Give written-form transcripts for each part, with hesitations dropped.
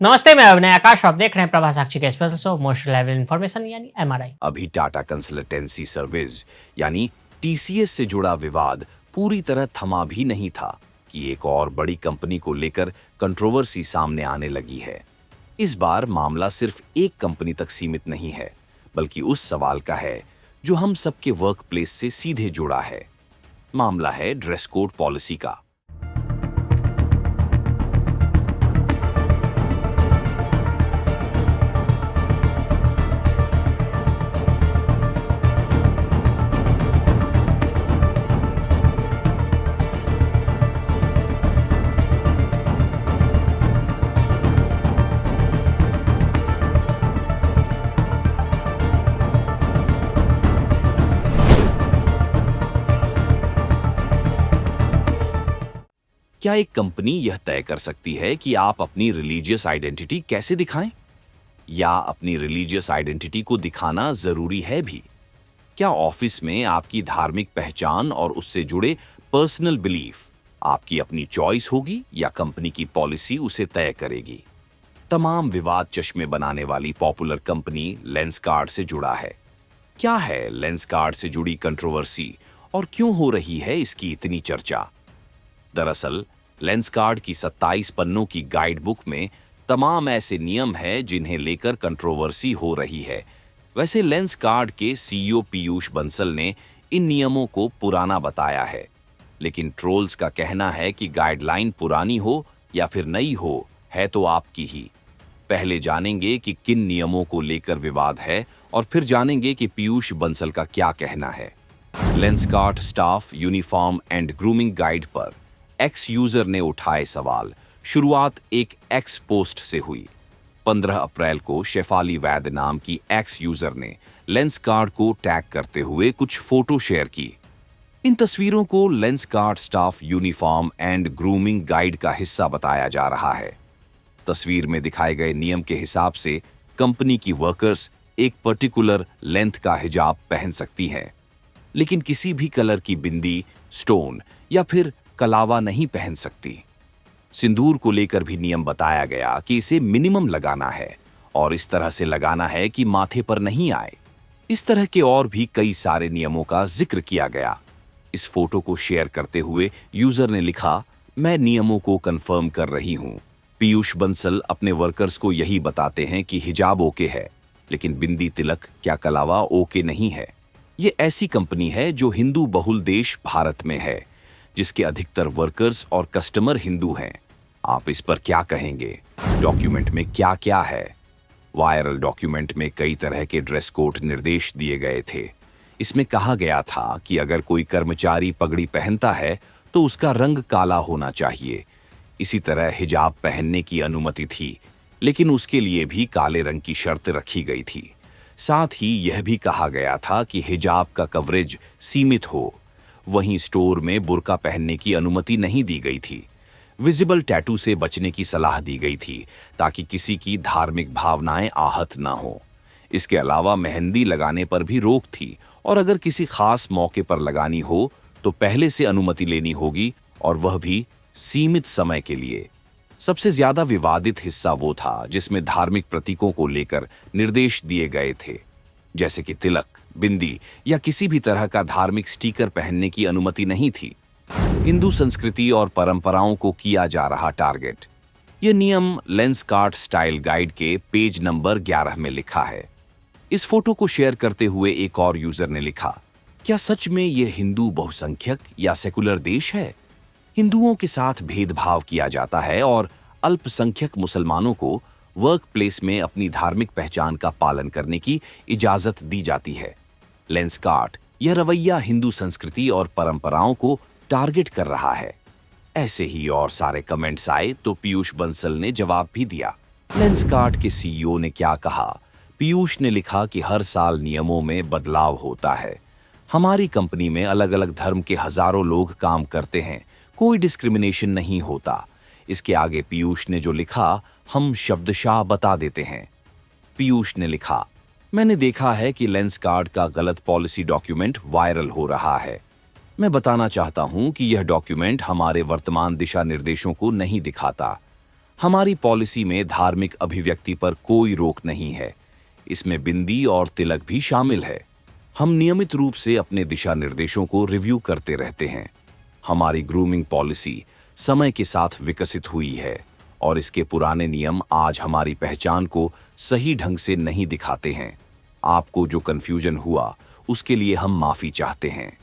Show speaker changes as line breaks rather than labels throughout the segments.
नमस्ते, मैं अभिनय आकाश। आप देख रहे हैं प्रभास साक्षी के express show most level information यानी एमआरआई।
अभी टाटा कंसल्टेंसी सर्विस यानी टीसीएस से जुड़ा विवाद पूरी तरह थमा भी नहीं था कि एक और बड़ी कंपनी को लेकर कंट्रोवर्सी सामने आने लगी है। इस बार मामला सिर्फ एक कंपनी तक सीमित नहीं है, बल्कि उस सवाल का है जो हम सबके वर्क प्लेस से सीधे जुड़ा है। मामला है ड्रेस कोड पॉलिसी का। क्या एक कंपनी यह तय कर सकती है कि आप अपनी रिलीजियस आइडेंटिटी कैसे दिखाएं? या अपनी रिलीजियस आइडेंटिटी को दिखाना जरूरी है भी? क्या ऑफिस में आपकी धार्मिक पहचान और उससे जुड़े पर्सनल बिलीफ आपकी अपनी चॉइस होगी या कंपनी की पॉलिसी उसे तय करेगी? तमाम विवाद चश्मे बनाने वाली पॉपुलर कंपनी लेंसकार्ट से जुड़ा है। क्या है लेंसकार्ट से जुड़ी कंट्रोवर्सी और क्यों हो रही है इसकी इतनी चर्चा? दरअसल लेंसकार्ट की 27 पन्नों की गाइड बुक में तमाम ऐसे नियम हैं जिन्हें लेकर कंट्रोवर्सी हो रही है। वैसे लेंसकार्ट के सीईओ पीयूष बंसल ने इन नियमों को पुराना बताया है, लेकिन ट्रोल्स का कहना है कि गाइडलाइन पुरानी हो या फिर नई हो, है तो आपकी ही। पहले जानेंगे कि किन नियमों को लेकर विवाद है और फिर जानेंगे कि पीयूष बंसल का क्या कहना है। Lenskart staff uniform and grooming guide पर एक्स यूजर ने उठाए सवाल। शुरुआत एक एक्स पोस्ट से हुई। 15 अप्रैल को शेफाली वैद नाम की एक्स यूजर ने लेंसकार्ट को टैग करते हुए कुछ फोटो शेयर की। इन तस्वीरों को Lenskart staff uniform and grooming guide का हिस्सा बताया जा रहा है। तस्वीर में दिखाए गए नियम के हिसाब से कंपनी की वर्कर्स एक पर्टिकुलर लेंथ का हिजाब पहन सकती हैं, लेकिन किसी भी कलर की बिंदी, स्टोन या फिर कलावा नहीं पहन सकती। सिंदूर को लेकर भी नियम बताया गया कि इसे मिनिमम लगाना है और इस तरह से लगाना है कि माथे पर नहीं आए। इस तरह के और भी कई सारे नियमों का जिक्र किया गया। इस फोटो को शेयर करते हुए यूजर ने लिखा, मैं नियमों को कंफर्म कर रही हूं। पीयूष बंसल अपने वर्कर्स को यही बताते हैं कि हिजाब ओके है, लेकिन बिंदी, तिलक क्या कलावा ओके नहीं है। ये ऐसी कंपनी है जो हिंदू बहुल देश भारत में है, जिसके अधिकतर वर्कर्स और कस्टमर हिंदू हैं। आप इस पर क्या कहेंगे? डॉक्यूमेंट में क्या क्या है? वायरल डॉक्यूमेंट में कई तरह के ड्रेस कोड निर्देश दिए गए थे। इसमें कहा गया था कि अगर कोई कर्मचारी पगड़ी पहनता है तो उसका रंग काला होना चाहिए। इसी तरह हिजाब पहनने की अनुमति थी, लेकिन उसके लिए भी काले रंग की शर्त रखी गई थी। साथ ही यह भी कहा गया था कि हिजाब का कवरेज सीमित हो। वहीं स्टोर में बुर्का पहनने की अनुमति नहीं दी गई थी। विजिबल टैटू से बचने की सलाह दी गई थी ताकि किसी की धार्मिक भावनाएं आहत ना हो। इसके अलावा मेहंदी लगाने पर भी रोक थी और अगर किसी खास मौके पर लगानी हो तो पहले से अनुमति लेनी होगी, और वह भी सीमित समय के लिए। सबसे ज्यादा विवादित हिस्सा वो था जिसमें धार्मिक प्रतीकों को लेकर निर्देश दिए गए थे, जैसे कि तिलक, बिंदी या किसी भी तरह का धार्मिक स्टिकर पहनने की अनुमति नहीं थी। हिंदू संस्कृति और परंपराओं को किया जा रहा टारगेट। यह नियम लेंसकार्ट स्टाइल गाइड के पेज नंबर 11 में लिखा है। इस फोटो को शेयर करते हुए एक और यूजर ने लिखा, क्या सच में यह हिंदू बहुसंख्यक या सेकुलर देश है? हिंदुओं के साथ भेदभाव किया जाता है और अल्पसंख्यक मुसलमानों को वर्क प्लेस में अपनी धार्मिक पहचान का पालन करने की इजाजत दी जाती है। लेंसकार्ट यह रवैया हिंदू संस्कृति और परंपराओं को टारगेट कर रहा है। ऐसे ही और सारे कमेंट्स आए तो पीयूष बंसल ने जवाब भी दिया। लेंसकार्ट के सीईओ ने क्या कहा? पीयूष ने लिखा कि हर साल नियमों में बदलाव होता है। हमारी कंपनी में अलग अलग धर्म के हजारों लोग काम करते हैं, कोई डिस्क्रिमिनेशन नहीं होता। इसके आगे पीयूष ने जो लिखा हम शब्दशाह बता देते हैं। पीयूष ने लिखा, मैंने देखा है कि लेंसकार्ट का गलत पॉलिसी डॉक्यूमेंट वायरल हो रहा है। मैं बताना चाहता हूं कि यह डॉक्यूमेंट हमारे वर्तमान दिशा निर्देशों को नहीं दिखाता। हमारी पॉलिसी में धार्मिक अभिव्यक्ति पर कोई रोक नहीं है। इसमें बिंदी और तिलक भी शामिल है। हम नियमित रूप से अपने दिशा निर्देशों को रिव्यू करते रहते हैं। हमारी ग्रूमिंग पॉलिसी समय के साथ विकसित हुई है और इसके पुराने नियम आज हमारी पहचान को सही ढंग से नहीं दिखाते हैं। आपको जो कंफ्यूजन हुआ उसके लिए हम माफी चाहते हैं।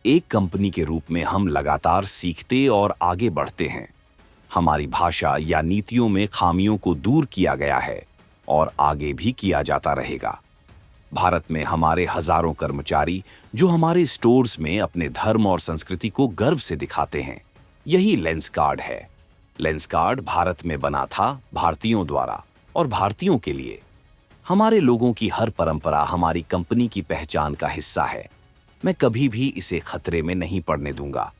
एक कंपनी के रूप में हम लगातार सीखते और आगे बढ़ते हैं। हमारी भाषा या नीतियों में खामियों को दूर किया गया है और आगे भी किया जाता रहेगा। भारत में हमारे हजारों कर्मचारी जो हमारे स्टोर्स में अपने धर्म और संस्कृति को गर्व से दिखाते हैं। यही लेंसकार्ट है। लेंसकार्ट भारत में बना था भारतीयों द्वारा और भारतीयों के लिए। हमारे लोगों की हर परंपरा हमारी कंपनी की पहचान का हिस्सा है। मैं कभी भी इसे खतरे में नहीं पड़ने दूंगा।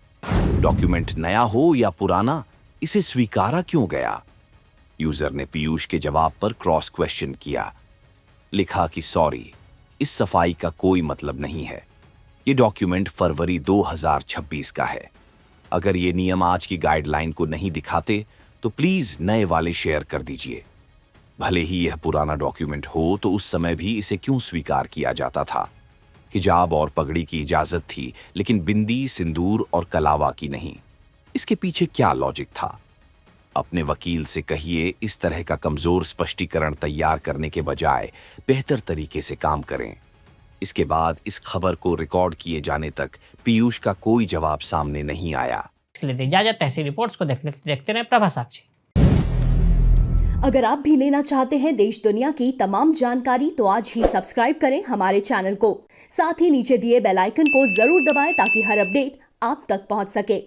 डॉक्यूमेंट नया हो या पुराना, इसे स्वीकारा क्यों गया? यूजर ने पीयूष के जवाब पर क्रॉस क्वेश्चन किया। लिखा कि सॉरी, इस सफाई का कोई मतलब नहीं है। ये डॉक्यूमेंट फरवरी 2026 का है। अगर ये नियम आज की गाइडलाइन को नहीं दिखाते तो प्लीज नए वाले शेयर कर दीजिए। भले ही यह पुराना डॉक्यूमेंट हो तो उस समय भी इसे क्यों स्वीकार किया जाता था? हिजाब और पगड़ी की इजाजत थी, लेकिन बिंदी, सिंदूर और कलावा की नहीं। इसके पीछे क्या लॉजिक था? अपने वकील से कहिए इस तरह का कमजोर स्पष्टीकरण तैयार करने के बजाय बेहतर तरीके से काम करें। इसके बाद इस खबर को रिकॉर्ड किए जाने तक पीयूष का कोई जवाब सामने नहीं आया।
इसके लिए दी इजाजत। ऐसी रिपोर्ट्स को देखते रहे प्रभा साक्षी।
अगर आप भी लेना चाहते हैं देश दुनिया की तमाम जानकारी तो आज ही सब्सक्राइब करें हमारे चैनल को। साथ ही नीचे दिए बेल आइकन को जरूर दबाएं ताकि हर अपडेट आप तक पहुंच सके।